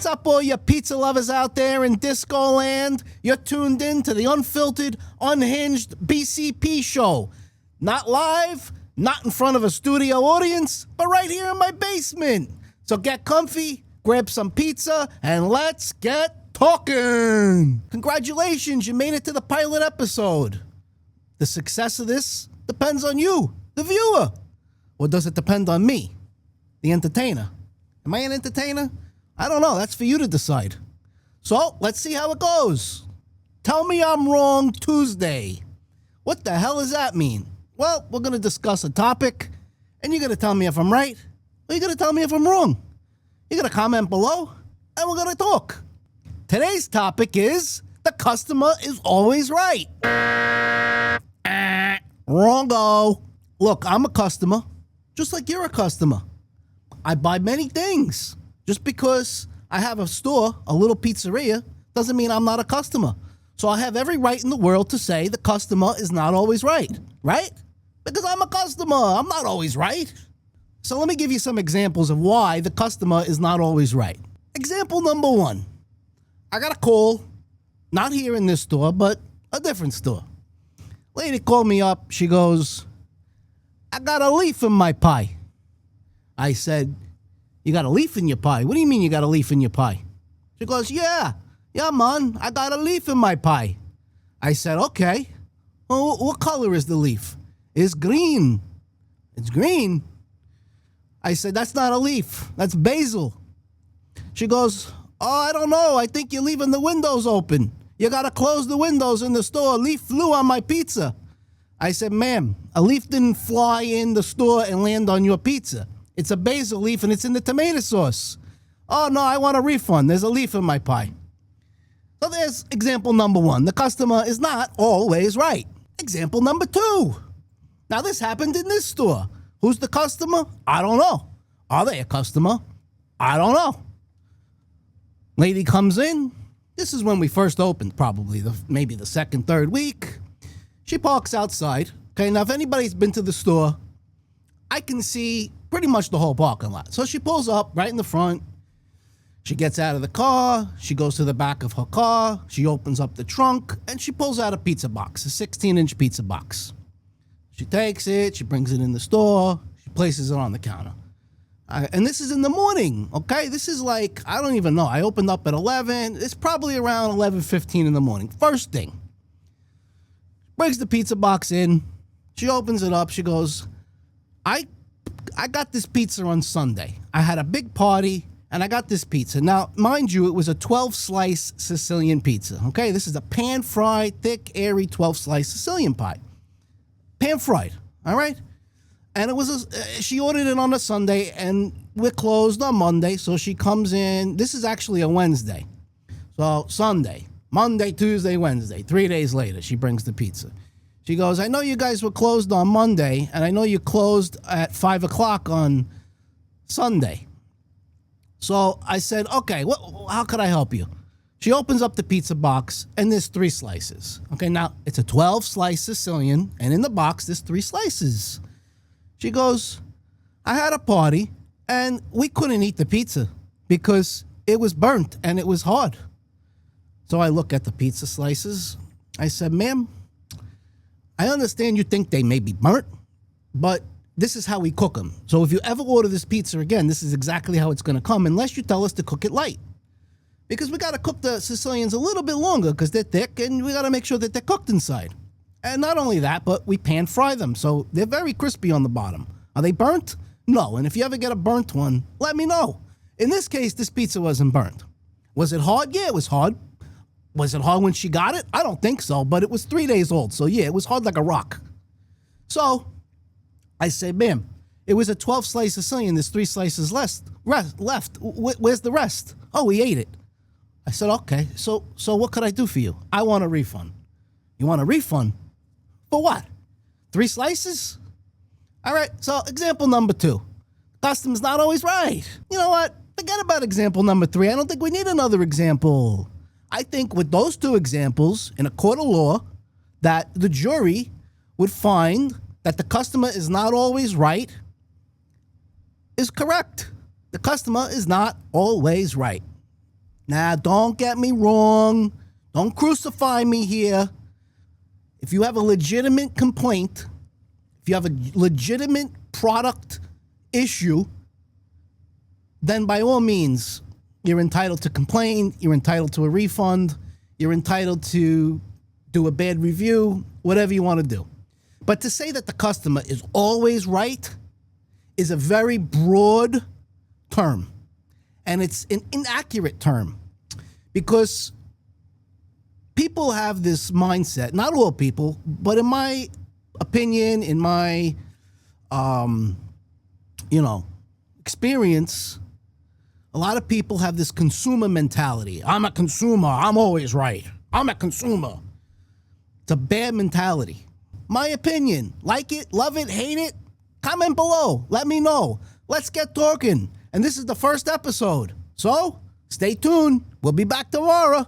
What's up, all you pizza lovers out there in disco land? You're tuned in to the unfiltered, unhinged BCP show. Not live, not in front of a studio audience, but right here in my basement. So get comfy, grab some pizza, and let's get talking. Congratulations, you made it to the pilot episode. The success of this depends on you, the viewer. Or does it depend on me, the entertainer? Am I an entertainer? I don't know. That's for you to decide. So, let's see how it goes. Tell me I'm wrong Tuesday. What the hell does that mean? Well, we're going to discuss a topic, and you're going to tell me if I'm right, or you're going to tell me if I'm wrong. You're going to comment below, and we're going to talk. Today's topic is, the customer is always right. Wrongo. Look, I'm a customer, just like you're a customer. I buy many things. Just because I have a store, a little pizzeria, doesn't mean I'm not a customer. So I have every right in the world to say the customer is not always right, right? Because I'm a customer. I'm not always right. So let me give you some examples of why the customer is not always right. Example number one. I got a call, not here in this store, but a different store. Lady called me up. She goes, I got a leaf in my pie. I said, you got a leaf in your pie? What do you mean you got a leaf in your pie? She goes, yeah, man, I got a leaf in my pie. I said, okay. Well, what color is the leaf? It's green. It's green? I said, that's not a leaf. That's basil. She goes, oh, I don't know. I think you're leaving the windows open. You got to close the windows in the store. A leaf flew on my pizza. I said, ma'am, a leaf didn't fly in the store and land on your pizza. It's a basil leaf and it's in the tomato sauce. Oh, no, I want a refund. There's a leaf in my pie. So there's example number one. The customer is not always right. Example number two. Now, this happened in this store. Who's the customer? I don't know. Are they a customer? I don't know. Lady comes in. This is when we first opened, probably maybe the second, third week. She parks outside. Okay, now if anybody's been to the store, I can see pretty much the whole parking lot. So she pulls up right in the front. She gets out of the car. She goes to the back of her car. She opens up the trunk, and she pulls out a pizza box, a 16-inch pizza box. She takes it. She brings it in the store. She places it on the counter. And this is in the morning, okay? This is like, I don't even know. I opened up at 11. It's probably around 11:15 in the morning. First thing. Brings the pizza box in. She opens it up. She goes, I got this pizza on Sunday. I had a big party, and I got this pizza. Now, mind you, it was a 12-slice Sicilian pizza, okay? This is a pan-fried, thick, airy 12-slice Sicilian pie. Pan-fried, all right? And it was she ordered it on a Sunday, and we're closed on Monday, so she comes in. This is actually a Wednesday. So Sunday, Monday, Tuesday, Wednesday. 3 days later, she brings the pizza. She goes, I know you guys were closed on Monday, and I know you closed at 5 o'clock on Sunday. So I said, okay, how could I help you? She opens up the pizza box, and there's 3 slices. Okay, now, it's a 12-slice Sicilian, and in the box, there's 3 slices. She goes, I had a party, and we couldn't eat the pizza because it was burnt, and it was hard. So I look at the pizza slices. I said, ma'am, I understand you think they may be burnt, but this is how we cook them. So if you ever order this pizza again, this is exactly how it's going to come, unless you tell us to cook it light. Because we got to cook the Sicilians a little bit longer because they're thick, and we got to make sure that they're cooked inside. And not only that, but we pan fry them, so they're very crispy on the bottom. Are they burnt? No, and if you ever get a burnt one, let me know. In this case, this pizza wasn't burnt. Was it hard? Yeah, it was hard. Was it hard when she got it? I don't think so, but it was 3 days old. So, yeah, it was hard like a rock. So, I say, ma'am, it was a 12-slice Sicilian. There's 3 slices left. Where's the rest? Oh, we ate it. I said, okay, so what could I do for you? I want a refund. You want a refund? For what? 3 slices? All right, so example number 2. Customer's not always right. You know what? Forget about example number 3. I don't think we need another example. I think with those 2 examples in a court of law, that the jury would find that the customer is not always right is correct. The customer is not always right. Now, don't get me wrong. Don't crucify me here. If you have a legitimate complaint, if you have a legitimate product issue, then by all means, you're entitled to complain, you're entitled to a refund, you're entitled to do a bad review, whatever you want to do. But to say that the customer is always right is a very broad term. And it's an inaccurate term because people have this mindset, not all people, but in my opinion, in my, experience, a lot of people have this consumer mentality. I'm a consumer. I'm always right. I'm a consumer. It's a bad mentality. My opinion. Like it, love it, hate it? Comment below. Let me know. Let's get talking. And this is the first episode. So, stay tuned. We'll be back tomorrow.